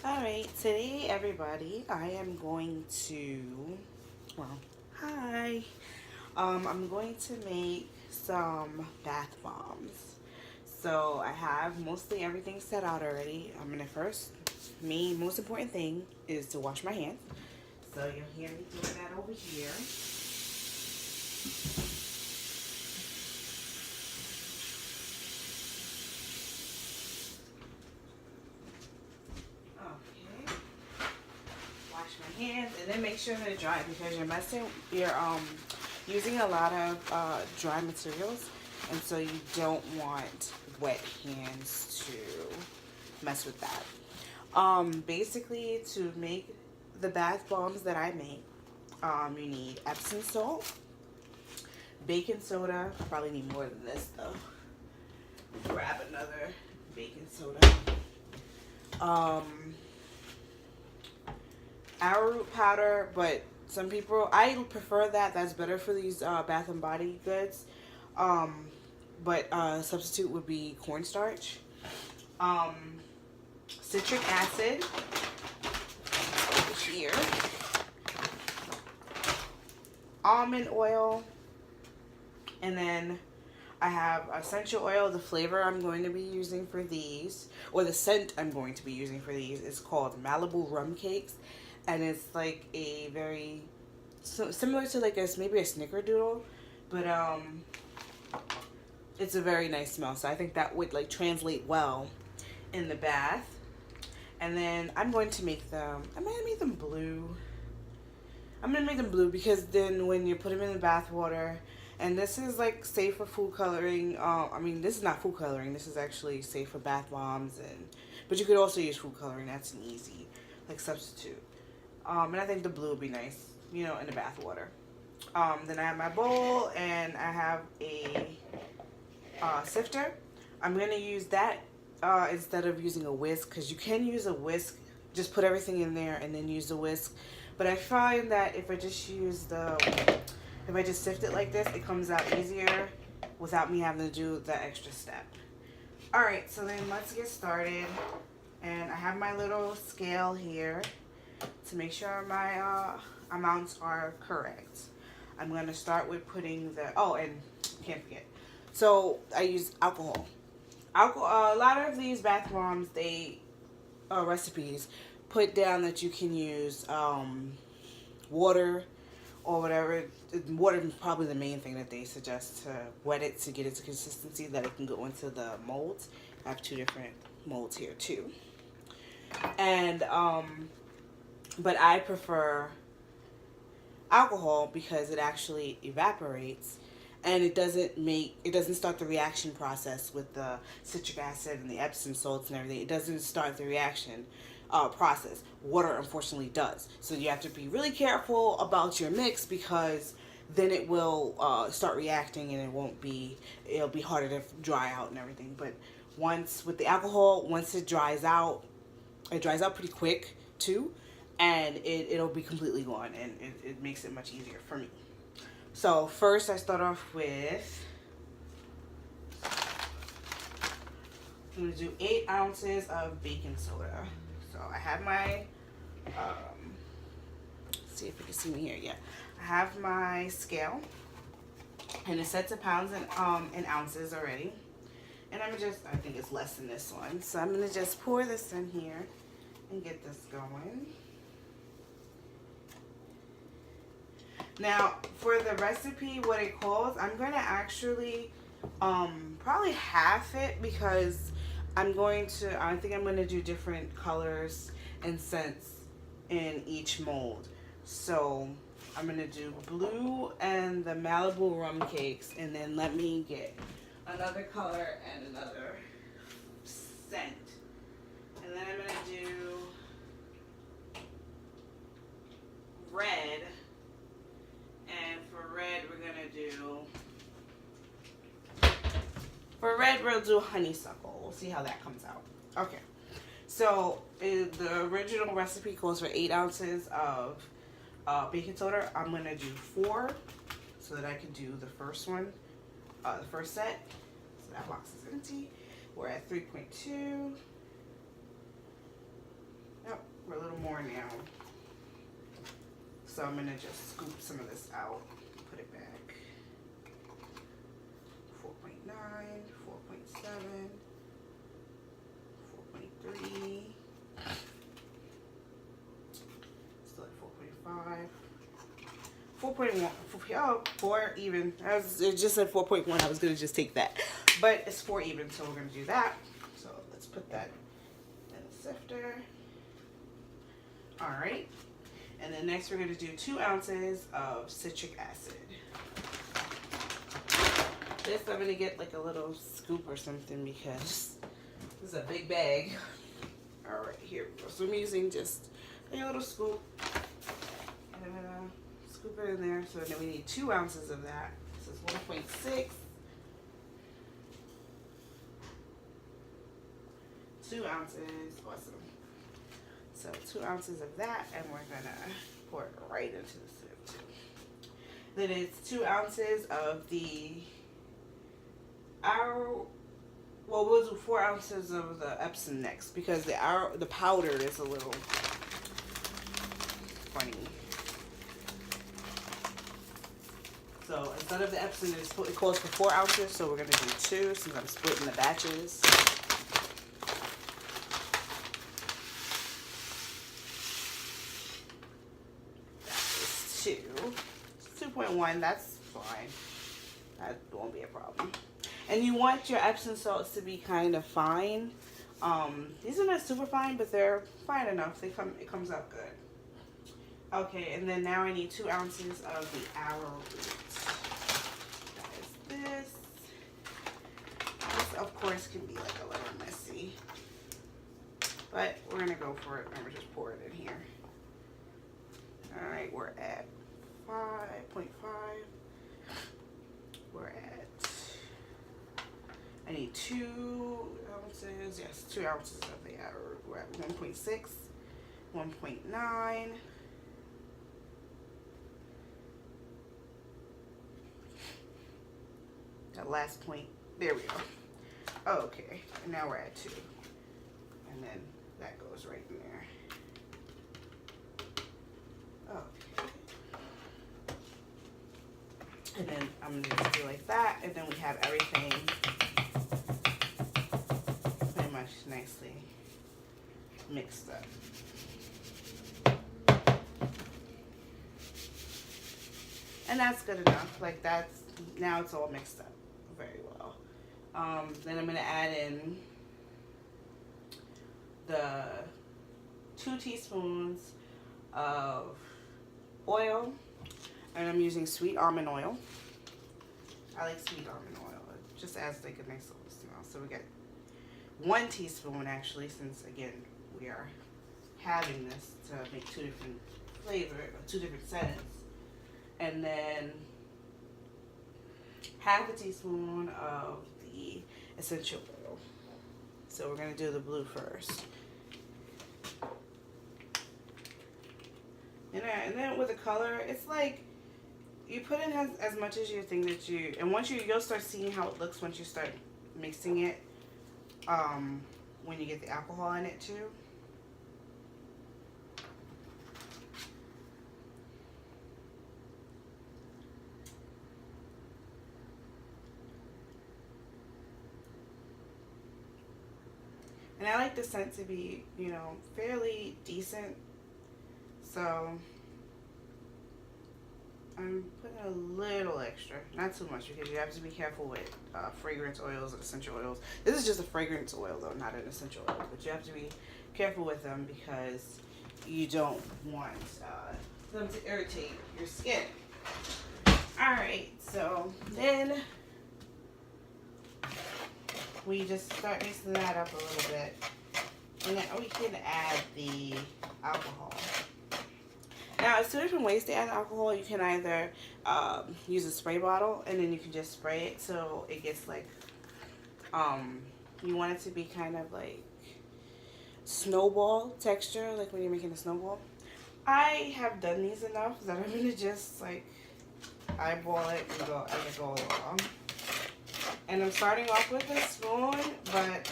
Alright, today everybody, I am going to, well, hi. I'm going to make some bath bombs. So I have mostly everything set out already. I'm gonna first, most important thing is to wash my hands. So you'll hear me doing that over here. Okay. Wash my hands and then make sure they're dry because you're using a lot of dry materials, and so you don't want wet hands to mess with that. Basically, to make the bath bombs that I make, you need Epsom salt, baking soda. I probably need more than this though. Grab another baking soda. Um, Arrowroot powder, but some people, I prefer that. That's better for these Bath and Body goods. Um, but substitute would be cornstarch. Um, Citric acid here. Almond oil. And then I have essential oil. The flavor I'm going to be using for these, or the scent I'm going to be using for these, is called Malibu Rum Cakes. And it's like a very, similar to like maybe a snickerdoodle, but it's a very nice smell. So I think that would like translate well in the bath. And then I'm going to make them, I'm going to make them blue. I'm going to make them blue because then when you put them in the bath water, and this is like safe for food coloring. I mean, this is not food coloring. This is actually safe for bath bombs, but you could also use food coloring. That's an easy like substitute. And I think the blue would be nice, in the bath water. Then I have my bowl and I have a sifter. I'm gonna use that instead of using a whisk, because you can use a whisk. Just put everything in there and then use the whisk. But I find that if I just sift it like this, it comes out easier without me having to do the extra step. All right, so then let's get started. And I have my little scale here to make sure my amounts are correct. I'm going to start with putting and can't forget. So I use alcohol. A lot of these bath bombs, recipes put down that you can use water or whatever. Water is probably the main thing that they suggest to wet it to get it to consistency that it can go into the molds. I have two different molds here too. And but I prefer alcohol because it actually evaporates and it doesn't start the reaction process with the citric acid and the Epsom salts and everything. It doesn't start the reaction process. Water unfortunately does. So you have to be really careful about your mix because then it will start reacting and it'll be harder to dry out and everything. But with the alcohol, once it dries out pretty quick too, and it'll be completely gone, and it makes it much easier for me. So first I start off with, I'm going to do 8 ounces of baking soda. So I have my, see if you can see me here, yeah. I have my scale, and it sets to pounds and ounces already. And I think it's less than this one. So I'm going to just pour this in here and get this going. Now, for the recipe, what it calls, I'm going to actually probably half it because I think I'm going to do different colors and scents in each mold. So I'm going to do blue and the Malibu Rum Cakes, and then let me get another color and another scent. And then I'm going to do red. And for red, we'll do honeysuckle. We'll see how that comes out. Okay. So the original recipe calls for 8 ounces of baking soda. I'm going to do 4 so that I can do the first one, the first set. So that box is empty. We're at 3.2. Oh, more now. So I'm going to just scoop some of this out, put it back. 4.9, 4.7, 4.3, still at 4.5. 4.1, oh, 4 even. It just said 4.1. I was going to just take that. But it's 4 even, so we're going to do that. So let's put that in the sifter. Alright. And then next we're going to do 2 ounces of citric acid. This I'm going to get like a little scoop or something because this is a big bag. Alright, here we go. So I'm using just a little scoop. And I'm going to scoop it in there. So then we need 2 ounces of that. This is 1.6. 2 ounces. Awesome. So 2 ounces of that, and we're gonna pour it right into the sieve too. Then it's 2 ounces of the well, we'll do 4 ounces of the Epsom next because the powder is a little funny. So instead of the Epsom, it calls for 4 ounces, so we're gonna do 2 since I'm splitting the batches. That is 2. 2.1, that's fine. That won't be a problem. And you want your Epsom salts to be kind of fine. These are not super fine, but they're fine enough. It comes out good. Okay, and then now I need 2 ounces of the arrowroot. That is this. This, of course, can be like a little messy. But we're going to go for it, and we're just pour it in here. Alright, we're at 5.5. We're at, I need 2 ounces. Yes, 2 ounces of the arrowroot. We're at 1.6, 1.9. That last point, there we go. Okay, and now we're at 2. And then that goes right in there. Okay. And then I'm going to just do like that, and then we have everything pretty much nicely mixed up. And that's good enough. Like that's, now it's all mixed up very well. Then I'm going to add in the 2 teaspoons of oil, and I'm using sweet almond oil. I like sweet almond oil. It just adds like a nice little smell. So we got 1 teaspoon actually, since again we are having this to make 2 different flavors, 2 different scents. And then half a teaspoon of the essential oil. So we're going to do the blue first. And then with the color, it's like you put in as much as you think that you, and once you'll start seeing how it looks once you start mixing it, when you get the alcohol in it too. And I like the scent to be, you know, fairly decent. So I'm putting a little extra, not too much, because you have to be careful with fragrance oils and essential oils. This is just a fragrance oil though, not an essential oil, but you have to be careful with them because you don't want them to irritate your skin. Alright, so then we just start mixing that up a little bit, and then we can add the alcohol. Now, there's 2 different ways to add alcohol. You can either use a spray bottle, and then you can just spray it so it gets like, you want it to be kind of like snowball texture, like when you're making a snowball. I have done these enough that I'm going to just like eyeball it and go as I go along. And I'm starting off with a spoon, but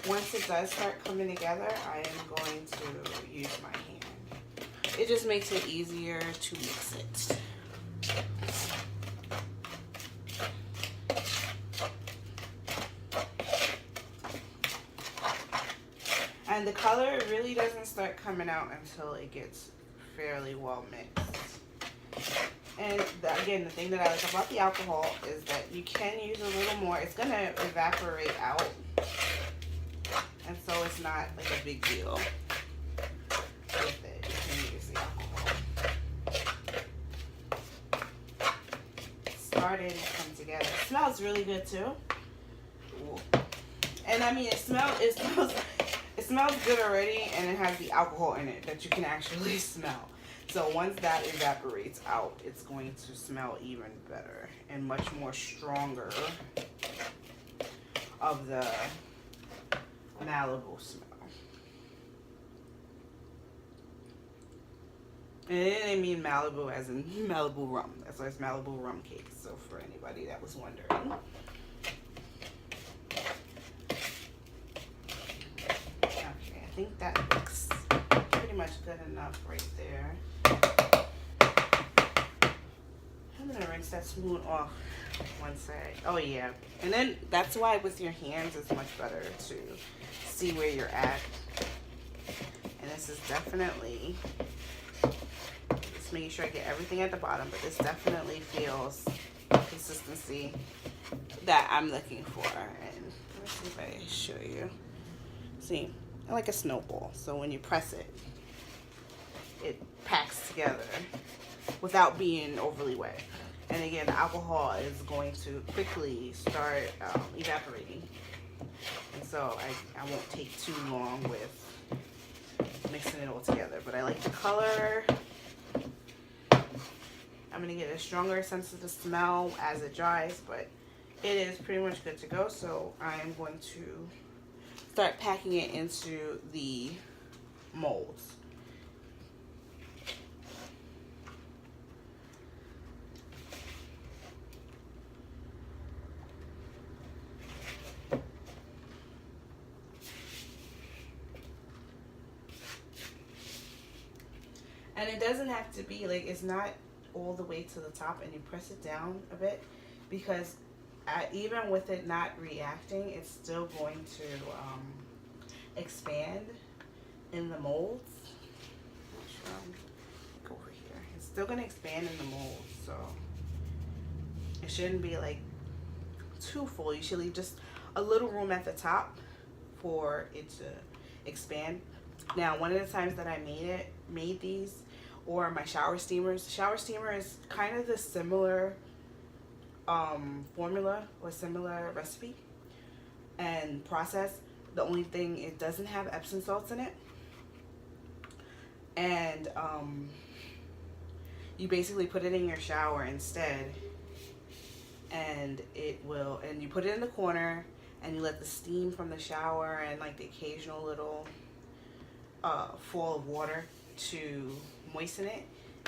Once it does start coming together, I am going to use my hand. It just makes it easier to mix it. And the color really doesn't start coming out until it gets fairly well mixed. And again, the thing that I like about the alcohol is that you can use a little more. It's going to evaporate out. And so it's not like a big deal with it. You can use the alcohol. It's starting to come together. It smells really good too. Ooh. And I mean, it smells good already, and it has the alcohol in it that you can actually smell. So once that evaporates out, it's going to smell even better and much more stronger of the Malibu smell. And it didn't mean Malibu as in Malibu rum. That's why it's Malibu rum cake. So for anybody that was wondering. Okay, I think that looks pretty much good enough right there. I'm gonna rinse that spoon off one side. Oh yeah, and then that's why with your hands it's much better to see where you're at. And this is definitely, just making sure I get everything at the bottom, but this definitely feels consistency that I'm looking for. And let me see if I show you. See, I like a snowball, so when you press it, it packs together without being overly wet. And again, the alcohol is going to quickly start evaporating. And so I won't take too long with mixing it all together. But I like the color. I'm going to get a stronger sense of the smell as it dries, but it is pretty much good to go. So I'm going to start packing it into the molds. And it doesn't have to be like, it's not all the way to the top, and you press it down a bit, because even with it not reacting, it's still going to expand in the molds. Go over here. It's still going to expand in the molds, so it shouldn't be like too full. You should leave just a little room at the top for it to expand. Now, one of the times that I made these, or my shower steamers. The shower steamer is kind of the similar formula or similar recipe and process. The only thing, it doesn't have Epsom salts in it. And you basically put it in your shower instead, and it will, and you put it in the corner, and you let the steam from the shower and like the occasional little fall of water to moisten it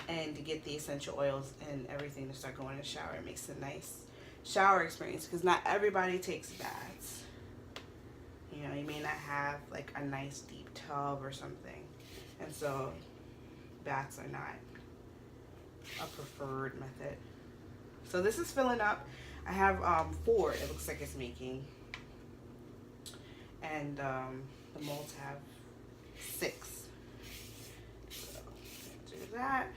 and to get the essential oils and everything to start going in the shower. It makes a nice shower experience, because not everybody takes baths. You know, you may not have like a nice deep tub or something, and so baths are not a preferred method. So this is filling up. I have 4, it looks like it's making, and the molds have 6. So do that.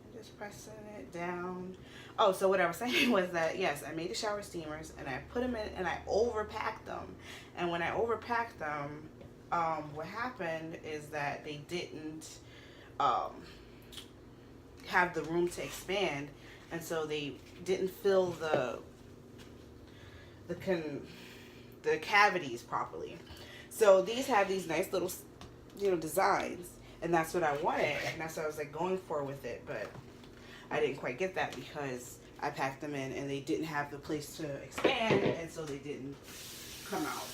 I'm just pressing it down. Oh, so what I was saying was that, yes, I made the shower steamers, and I put them in, and I overpacked them. And when I overpacked them, what happened is that they didn't have the room to expand, and so they didn't fill the cavities properly. So these have these nice little, designs, and that's what I wanted, and that's what I was like going for with it, but I didn't quite get that because I packed them in and they didn't have the place to expand, and so they didn't come out.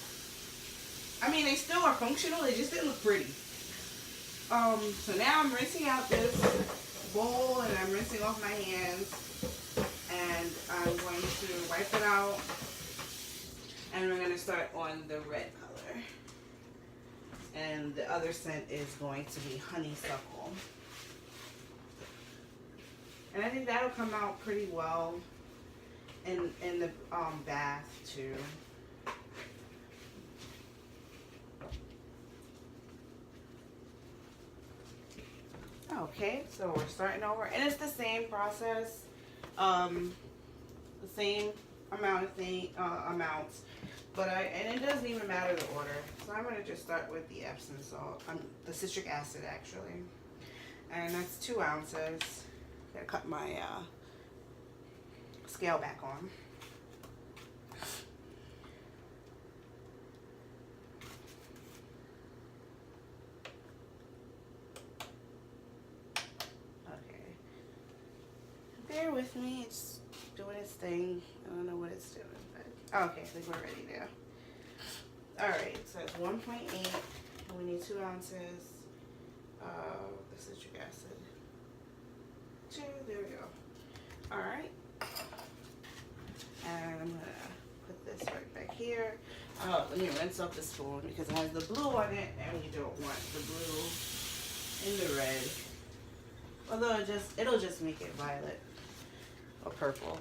I mean, they still are functional, they just didn't look pretty. So now I'm rinsing out this bowl, and I'm rinsing off my hands, and I'm going to wipe it out And we're going to start on the red color. And the other scent is going to be honeysuckle. And I think that'll come out pretty well in the bath too. Okay, so we're starting over, and it's the same process, the same amounts, but and it doesn't even matter the order. So I'm gonna just start with the Epsom salt, the citric acid actually, and that's 2 ounces. Gotta cut my scale back on. Bear with me, it's doing its thing. I don't know what it's doing, but okay, I think we're ready now. Alright, so it's 1.8, and we need 2 ounces of the citric acid. 2, there we go. Alright. And I'm gonna put this right back here. Oh, let me rinse off the spoon because it has the blue on it, and you don't want the blue in the red. Although it'll just make it violet or purple,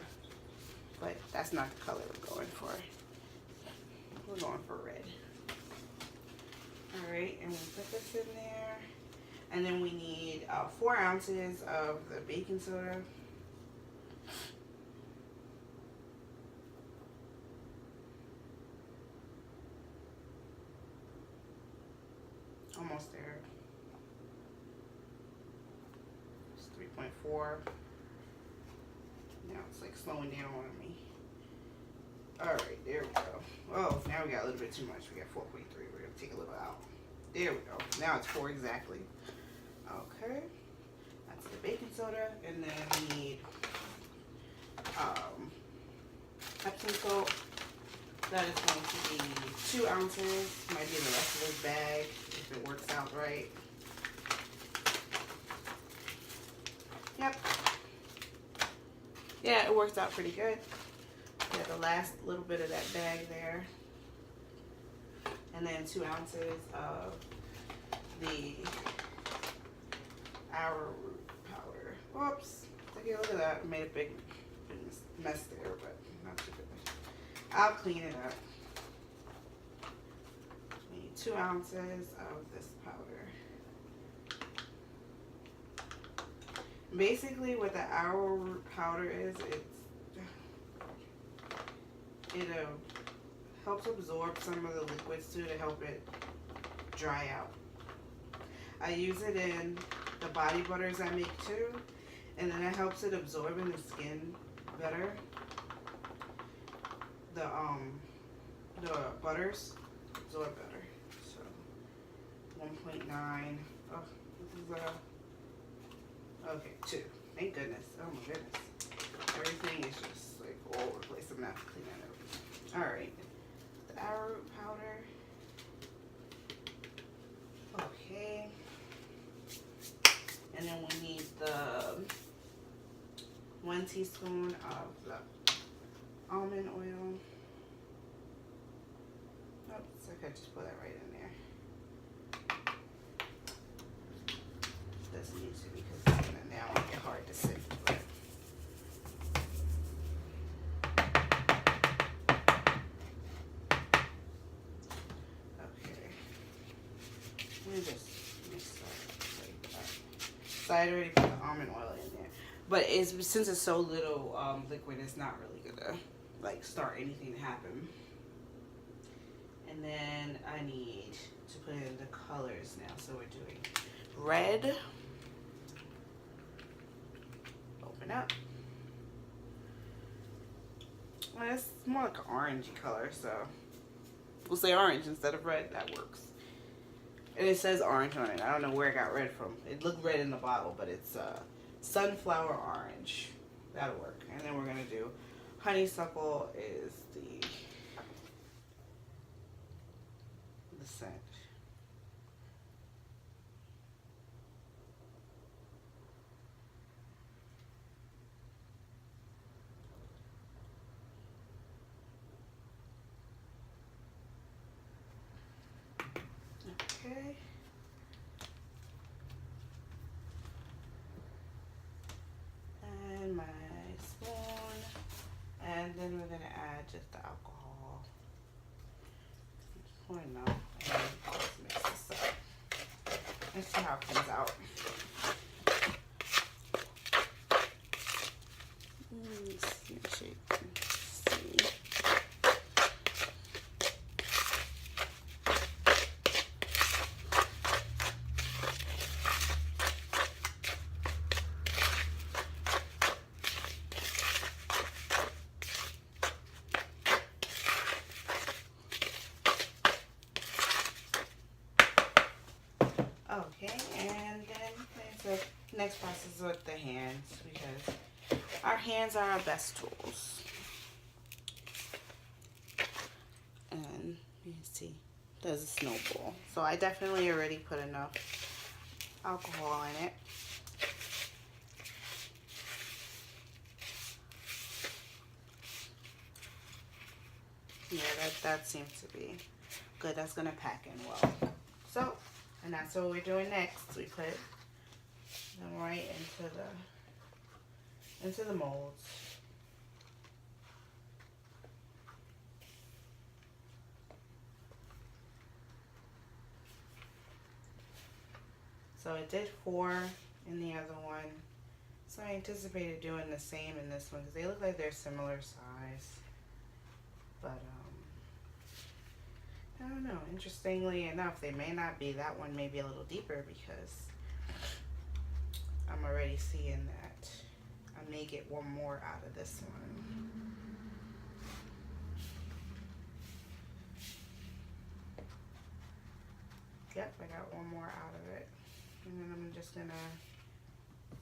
but that's not the color we're going for. We're going for red. All right, and we put this in there, and then we need 4 ounces of the baking soda. Almost there. It's 3.4. Now it's like slowing down on me. Alright, there we go. Oh, now we got a little bit too much. We got 4.3. We're going to take a little out. There we go. Now it's 4 exactly. Okay. That's the baking soda. And then we need Epsom salt. That is going to be 2 ounces. Might be the rest of this bag if it works out right. Yep. Yeah, it works out pretty good. Yeah, the last little bit of that bag there. And then 2 ounces of the arrowroot powder. Whoops. Okay, look at that. I made a big mess there, but not too good. I'll clean it up. We need 2 ounces of this powder. Basically, what the arrowroot powder is, it helps absorb some of the liquids too to help it dry out. I use it in the body butters I make too, and then it helps it absorb in the skin better. The butters absorb better. So 1.9. Oh, this is okay, 2. Thank goodness. Oh my goodness. Everything is just like all over the place. I'm not cleaning it up. Alright. The arrowroot powder. Okay. And then we need the 1 teaspoon of the almond oil. Oops, I could just put that right in there. Doesn't need to because it's gonna now make it hard to sift. But okay, let me just mix that like that. So I already put the almond oil in there, but since it's so little liquid, it's not really gonna like start anything to happen. And then I need to put in the colors now. So we're doing red. Open up. Well, it's more like an orangey color, so we'll say orange instead of red. That works. And it says orange on it. I don't know where it got red from. It looked red in the bottle, but it's sunflower orange. That'll work. And then we're gonna do honeysuckle is the scent. Okay. And my spoon. And then we're going to add just the alcohol. Pour enough. And let's mix this up. Let's see how it comes out. Okay, and then the next process with the hands, because our hands are our best tools. And you can see there's a snowball. So I definitely already put enough alcohol in it. Yeah, that seems to be good. That's gonna pack in well. So, and that's what we're doing next. We put them right into the molds. So I did 4 in the other one. So I anticipated doing the same in this one because they look like they're similar size. But I don't know. Interestingly enough, they may not be. That one may be a little deeper because I'm already seeing that I may get one more out of this one. Yep, I got one more out of it. And then I'm just gonna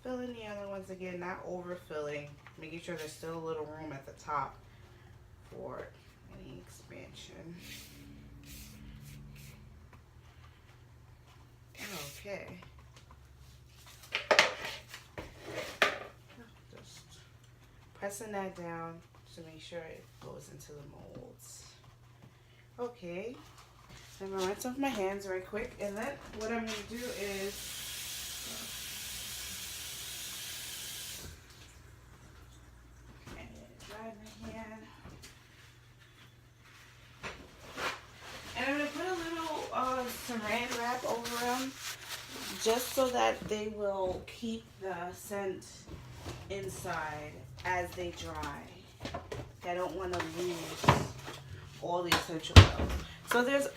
fill in the other ones again, not overfilling, making sure there's still a little room at the top for any expansion. Okay. Just pressing that down to make sure it goes into the molds. Okay. I'm gonna rinse off my hands right quick, and then what I'm gonna do is dry my hand, and I'm gonna put a little saran wrap over them, just so that they will keep the scent inside as they dry. I don't want to lose all the essential oil. So there's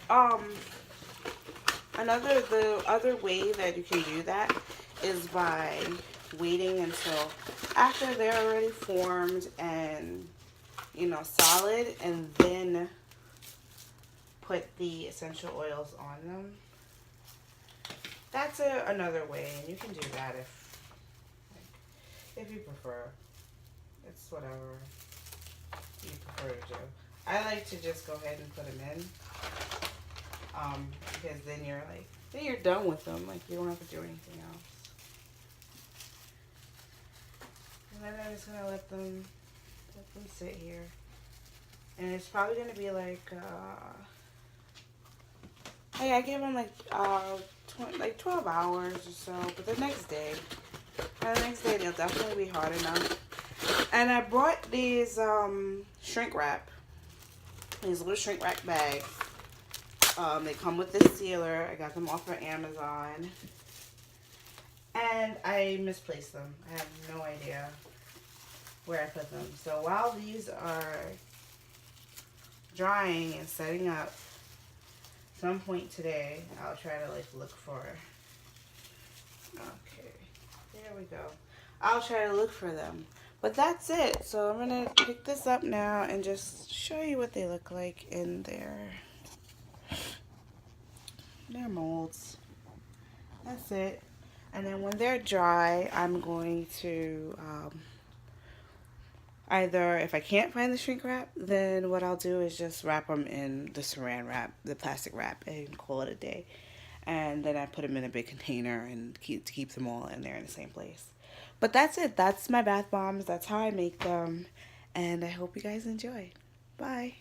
the other way that you can do that is by waiting until after they're already formed and solid, and then put the essential oils on them. That's another way, and you can do that if you prefer. It's whatever you prefer to do. I like to just go ahead and put them in, because then you're done with them. Like, you don't have to do anything else. And then I'm just gonna let them sit here, and it's probably gonna be like I give them like 12 hours or so. But the next day they'll definitely be hard enough. And I brought these shrink wrap. These little shrink wrap bags. They come with this sealer. I got them off of Amazon. And I misplaced them. I have no idea where I put them. So while these are drying and setting up, some point today, I'll try to look for. Okay, there we go. I'll try to look for them. But that's it. So I'm going to pick this up now and just show you what they look like in their molds. That's it. And then when they're dry, I'm going to either, if I can't find the shrink wrap, then what I'll do is just wrap them in the saran wrap, the plastic wrap, and call it a day. And then I put them in a big container and keep them all in there in the same place. But that's it. That's my bath bombs. That's how I make them. And I hope you guys enjoy. Bye.